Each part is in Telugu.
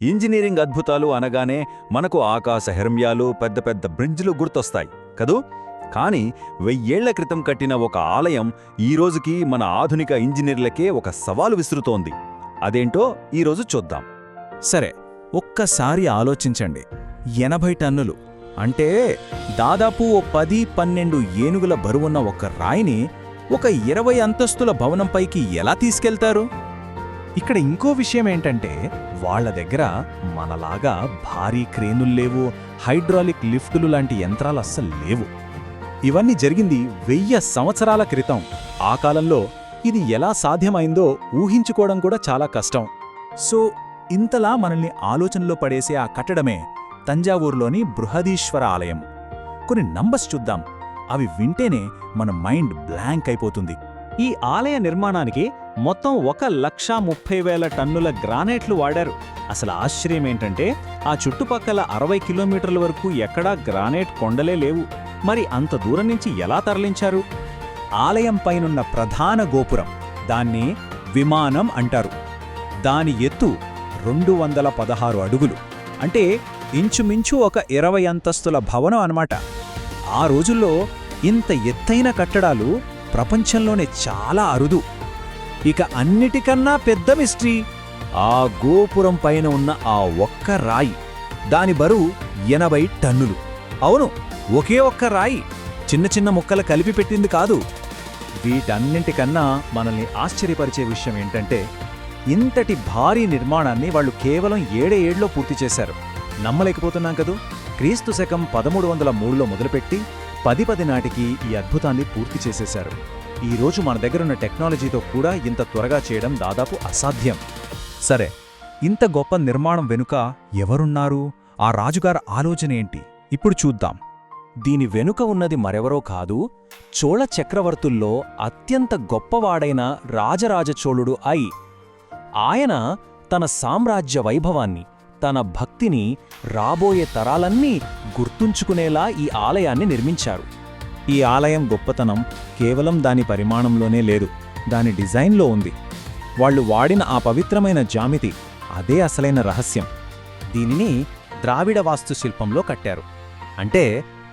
ఇంజనీరింగ్ అద్భుతాలు అనగానే మనకు ఆకాశ హెర్మ్యాలు పెద్ద పెద్ద బ్రిడ్జ్లు గుర్తొస్తాయి కదూ. కానీ 1000 ఏళ్ల క్రితం కట్టిన ఒక ఆలయం ఈ రోజుకి మన ఆధునిక ఇంజనీర్లకే ఒక సవాలు విసురుతోంది. అదేంటో ఈరోజు చూద్దాం. సరే, ఒక్కసారి ఆలోచించండి. 80 టన్నులు అంటే దాదాపు ఓ 10-12 ఏనుగుల బరువున్న ఒక రాయిని ఒక 20 అంతస్తుల భవనంపైకి ఎలా తీసుకెళ్తారు? ఇక్కడ ఇంకో విషయమేంటంటే వాళ్ల దగ్గర మనలాగా భారీ క్రేనుల్లేవు, హైడ్రాలిక్ లిఫ్టులు లాంటి యంత్రాలు అస్సలు లేవు. ఇవన్నీ జరిగింది 1000 సంవత్సరాల క్రితం. ఆ కాలంలో ఇది ఎలా సాధ్యమైందో ఊహించుకోవడం కూడా చాలా కష్టం. సో ఇంతలా మనల్ని ఆలోచనలో పడేసే ఆ కట్టడమే తంజావూరులోని బృహదీశ్వర ఆలయం. కొన్ని నంబర్స్ చూద్దాం. అవి వింటేనే మన మైండ్ బ్లాంక్ అయిపోతుంది. ఈ ఆలయ నిర్మాణానికి మొత్తం 1,30,000 టన్నుల గ్రానైట్లు వాడారు. అసలు ఆశ్చర్యమేంటంటే ఆ చుట్టుపక్కల 60 కిలోమీటర్ల వరకు ఎక్కడా గ్రానైట్ కొండలే లేవు. మరి అంత దూరం నుంచి ఎలా తరలించారు? ఆలయం పైనున్న ప్రధాన గోపురం, దాన్ని విమానం అంటారు. దాని ఎత్తు 216 అడుగులు, అంటే ఇంచుమించు ఒక 20 అంతస్తుల భవనం అన్నమాట. ఆ రోజుల్లో ఇంత ఎత్తైన కట్టడాలు ప్రపంచంలోనే చాలా అరుదు. ఇక అన్నిటికన్నా పెద్ద మిస్టరీ ఆ గోపురం పైన ఉన్న ఆ ఒక్క రాయి. దాని బరువు 80 టన్నులు. అవును, ఒకే ఒక్క రాయి, చిన్న చిన్న ముక్కలు కలిపి పెట్టింది కాదు. వీటన్నింటికన్నా మనల్ని ఆశ్చర్యపరిచే విషయం ఏంటంటే ఇంతటి భారీ నిర్మాణాన్ని వాళ్ళు కేవలం 7 ఏళ్లలో పూర్తి చేశారు. నమ్మలేకపోతున్నాం కదూ. క్రీస్తు శకం 1303లో మొదలుపెట్టి 1010 నాటికి ఈ అద్భుతాన్ని పూర్తి చేసేశారు. ఈరోజు మన దగ్గరున్న టెక్నాలజీతో కూడా ఇంత త్వరగా చేయడం దాదాపు అసాధ్యం. సరే, ఇంత గొప్ప నిర్మాణం వెనుక ఎవరున్నారు? ఆ రాజుగారి ఆలోచన ఏంటి? ఇప్పుడు చూద్దాం. దీని వెనుక ఉన్నది మరెవరో కాదు, చోళ చక్రవర్తుల్లో అత్యంత గొప్పవాడైన రాజరాజ చోళుడు ఆయన తన సామ్రాజ్య వైభవాన్ని, తన భక్తిని రాబోయే తరాలన్నీ గుర్తుంచుకునేలా ఈ ఆలయాన్ని నిర్మించారు. ఈ ఆలయం గొప్పతనం కేవలం దాని పరిమాణంలోనే లేదు, దాని డిజైన్లో ఉంది. వాళ్ళు వాడిన ఆ పవిత్రమైన జామితి, అదే అసలైన రహస్యం. దీనిని ద్రావిడ వాస్తుశిల్పంలో కట్టారు. అంటే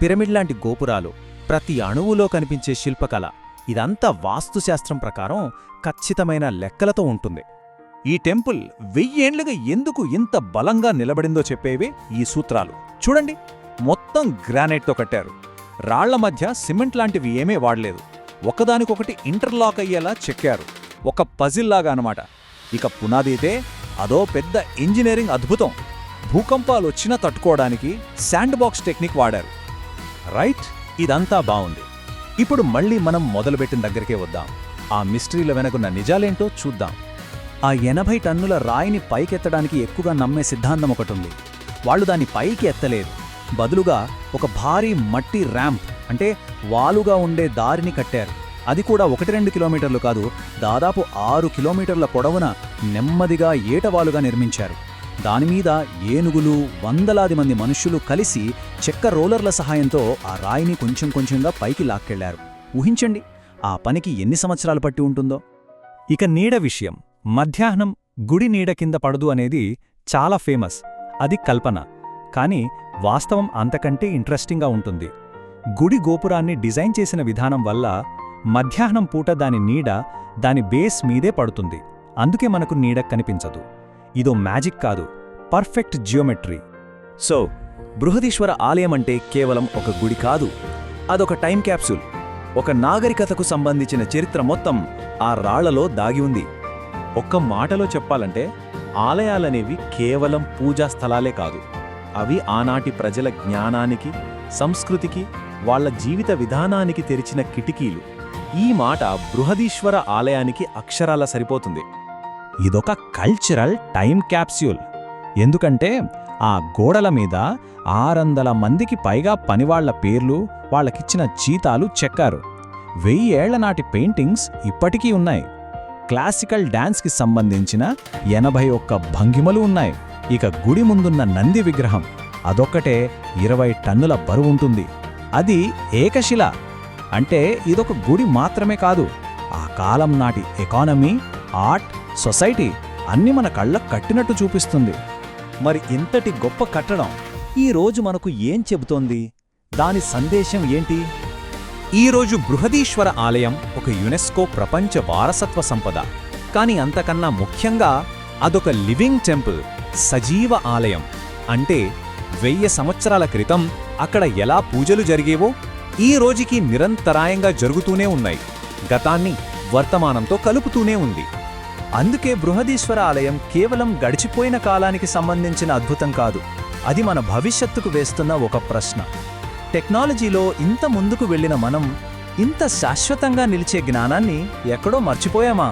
పిరమిడ్ లాంటి గోపురాలు, ప్రతి అణువులో కనిపించే శిల్పకళ, ఇదంతా వాస్తుశాస్త్రం ప్రకారం ఖచ్చితమైన లెక్కలతో ఉంటుంది. ఈ టెంపుల్ 1000 ఏండ్లుగా ఎందుకు ఇంత బలంగా నిలబడిందో చెప్పేవే ఈ సూత్రాలు. చూడండి, మొత్తం గ్రానైట్తో కట్టారు. రాళ్ల మధ్య సిమెంట్ లాంటివి ఏమీ వాడలేదు. ఒకదానికొకటి ఇంటర్లాక్ అయ్యేలా చెక్కారు. ఒక పజిల్లాగా అనమాట. ఇక పునాదైతే అదో పెద్ద ఇంజనీరింగ్ అద్భుతం. భూకంపాలొచ్చినా తట్టుకోవడానికి శాండ్ బాక్స్ టెక్నిక్ వాడారు. రైట్, ఇదంతా బావుంది. ఇప్పుడు మళ్ళీ మనం మొదలుపెట్టిన దగ్గరికే వద్దాం. ఆ మిస్టరీల వెనకున్న నిజాలేంటో చూద్దాం. ఆ 80 టన్నుల రాయిని పైకెత్తడానికి ఎక్కువగా నమ్మే సిద్ధాంతం ఒకటుంది. వాళ్ళు దాన్ని పైకి ఎత్తలేదు, బదులుగా ఒక భారీ మట్టి ర్యాంప్, అంటే వాలుగా ఉండే దారిని కట్టారు. అది కూడా 1-2 కిలోమీటర్లు కాదు, దాదాపు 6 కిలోమీటర్ల పొడవున నెమ్మదిగా ఏటవాలుగా నిర్మించారు. దానిమీద ఏనుగులు, వందలాది మంది మనుష్యులు కలిసి చెక్క రోలర్ల సహాయంతో ఆ రాయిని కొంచెం కొంచెంగా పైకి లాక్కెళ్లారు. ఊహించండి, ఆ పనికి ఎన్ని సంవత్సరాలు పట్టి ఉంటుందో. ఇక నీడ విషయం. మధ్యాహ్నం గుడి నీడ కింద పడదు అనేది చాలా ఫేమస్. అది కల్పన, కానీ వాస్తవం అంతకంటే ఇంట్రెస్టింగ్గా ఉంటుంది. గుడి గోపురాన్ని డిజైన్ చేసిన విధానం వల్ల మధ్యాహ్నం పూట దాని నీడ దాని బేస్ మీదే పడుతుంది. అందుకే మనకు నీడ కనిపించదు. ఇదో మ్యాజిక్ కాదు, పర్ఫెక్ట్ జియోమెట్రీ. సో బృహదీశ్వర ఆలయం అంటే కేవలం ఒక గుడి కాదు, అదొక టైం క్యాప్సూల్. ఒక నాగరికతకు సంబంధించిన చరిత్ర మొత్తం ఆ రాళ్లలో దాగి ఉంది. ఒక్క మాటలో చెప్పాలంటే ఆలయాలనేవి కేవలం పూజా స్థలాలే కాదు, అవి ఆనాటి ప్రజల జ్ఞానానికి, సంస్కృతికి, వాళ్ల జీవిత విధానానికి తెరిచిన కిటికీలు. ఈ మాట బృహదీశ్వర ఆలయానికి అక్షరాల సరిపోతుంది. ఇదొక కల్చరల్ టైం క్యాప్స్యూల్. ఎందుకంటే ఆ గోడల మీద 600 మందికి పైగా పనివాళ్ల పేర్లు, వాళ్ళకిచ్చిన జీతాలు చెక్కారు. 1000 ఏళ్ల నాటి పెయింటింగ్స్ ఇప్పటికీ ఉన్నాయి. క్లాసికల్ డాన్స్కి సంబంధించిన 81 భంగిమలు ఉన్నాయి. ఇక గుడి ముందున్న నంది విగ్రహం, అదొక్కటే 20 టన్నుల బరువుంటుంది. అది ఏకశిల. అంటే ఇదొక గుడి మాత్రమే కాదు, ఆ కాలం నాటి ఎకానమీ, ఆర్ట్, సొసైటీ అన్నీ మన కళ్ళకు కట్టినట్టు చూపిస్తుంది. మరి ఇంతటి గొప్ప కట్టడం ఈ రోజు మనకు ఏం చెబుతోంది? దాని సందేశం ఏంటి? ఈరోజు బృహదీశ్వర ఆలయం ఒక యునెస్కో ప్రపంచ వారసత్వ సంపద. కాని అంతకన్నా ముఖ్యంగా అదొక లివింగ్ టెంపుల్, సజీవ ఆలయం. అంటే 1000 సంవత్సరాల క్రితం అక్కడ ఎలా పూజలు జరిగేవో ఈ రోజుకి నిరంతరాయంగా జరుగుతూనే ఉన్నాయి. గతాన్ని వర్తమానంతో కలుపుతూనే ఉంది. అందుకే బృహదీశ్వర ఆలయం కేవలం గడిచిపోయిన కాలానికి సంబంధించిన అద్భుతం కాదు, అది మన భవిష్యత్తుకు వేస్తున్న ఒక ప్రశ్న. టెక్నాలజీలో ఇంత ముందుకు వెళ్ళిన మనం ఇంత శాశ్వతంగా నిలిచే జ్ఞానాన్ని ఎక్కడో మర్చిపోయామా?